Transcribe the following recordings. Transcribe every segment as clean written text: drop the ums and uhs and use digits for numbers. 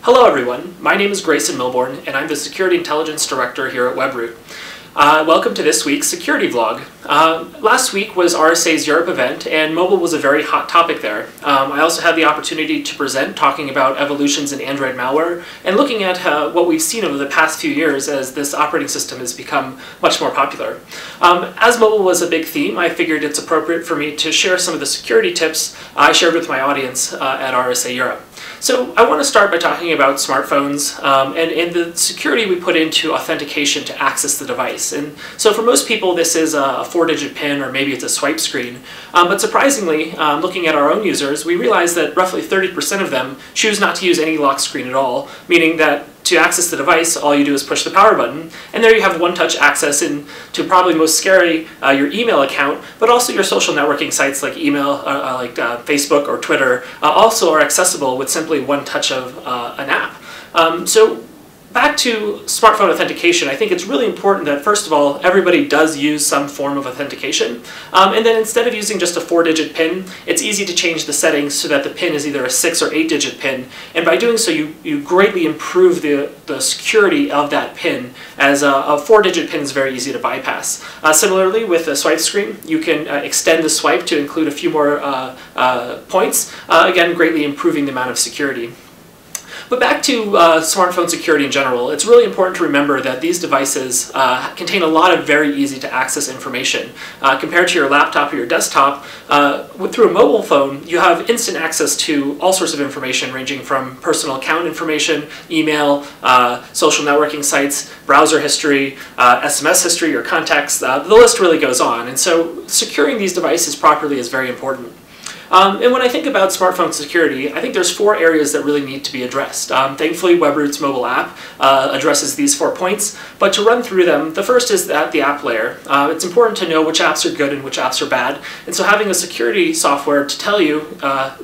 Hello everyone, my name is Grayson Milbourne and I'm the Security Intelligence Director here at Webroot. Welcome to this week's Security Vlog. Last week was RSA's Europe event and mobile was a very hot topic there. I also had the opportunity to present talking about evolutions in Android malware and looking at what we've seen over the past few years as this operating system has become much more popular. As mobile was a big theme, I figured it's appropriate for me to share some of the security tips I shared with my audience at RSA Europe. So I want to start by talking about smartphones and the security we put into authentication to access the device. And so for most people this is a 4-digit PIN or maybe it's a swipe screen. But surprisingly, looking at our own users, we realize that roughly 30% of them choose not to use any lock screen at all, meaning that to access the device, all you do is push the power button, and there you have one-touch access into probably most scary, your email account, but also your social networking sites like email, Facebook or Twitter, also are accessible with simply one touch of an app. So back to smartphone authentication, I think it's really important that, first of all, everybody does use some form of authentication. And then instead of using just a 4-digit PIN, it's easy to change the settings so that the PIN is either a 6 or 8-digit PIN. And by doing so, you greatly improve the security of that PIN, as a 4-digit PIN is very easy to bypass. Similarly, with the swipe screen, you can extend the swipe to include a few more points, again, greatly improving the amount of security. But back to smartphone security in general, it's really important to remember that these devices contain a lot of very easy to access information. Compared to your laptop or your desktop, through a mobile phone, you have instant access to all sorts of information ranging from personal account information, email, social networking sites, browser history, SMS history, or contacts. The list really goes on. And so securing these devices properly is very important. And when I think about smartphone security, I think there's 4 areas that really need to be addressed. Thankfully, Webroot's mobile app addresses these 4 points, but to run through them, the first is at the app layer. It's important to know which apps are good and which apps are bad, and so having a security software to tell you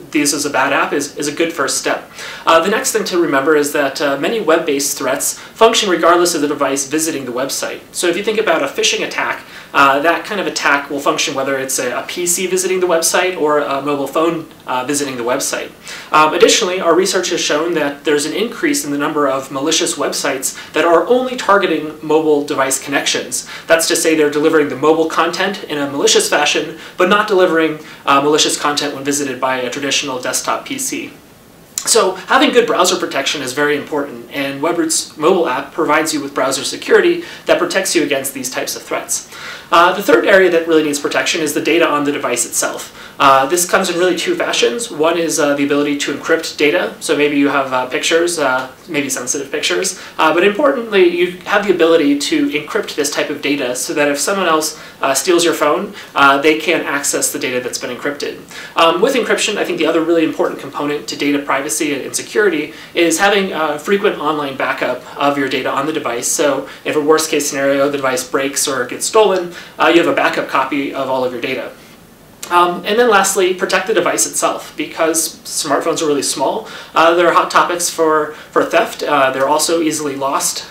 this is a bad app is a good first step. The next thing to remember is that many web-based threats function regardless of the device visiting the website. So if you think about a phishing attack, that kind of attack will function whether it's a PC visiting the website or a mobile phone visiting the website. Additionally, our research has shown that there's an increase in the number of malicious websites that are only targeting mobile device connections. That's to say they're delivering the mobile content in a malicious fashion, but not delivering malicious content when visited by a traditional desktop PC. So having good browser protection is very important, and Webroot's mobile app provides you with browser security that protects you against these types of threats. The third area that really needs protection is the data on the device itself. This comes in really 2 fashions. One is the ability to encrypt data, so maybe you have pictures, maybe sensitive pictures, but importantly you have the ability to encrypt this type of data so that if someone else steals your phone, they can't access the data that's been encrypted. With encryption, I think the other really important component to data privacy and security is having frequent online backup of your data on the device. So if a worst case scenario, the device breaks or gets stolen, you have a backup copy of all of your data. And then lastly, protect the device itself, because smartphones are really small. They're hot topics for theft. They're also easily lost.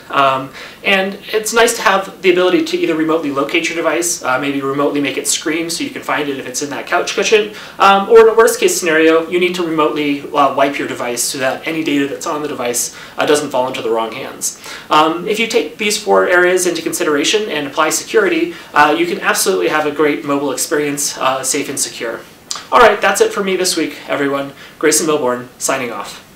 And it's nice to have the ability to either remotely locate your device, maybe remotely make it scream so you can find it if it's in that couch cushion, or in a worst case scenario, you need to remotely wipe your device so that any data that's on the device doesn't fall into the wrong hands. If you take these 4 areas into consideration and apply security, you can absolutely have a great mobile experience, safe and secure. Alright, that's it for me this week, everyone. Grayson Milbourne, signing off.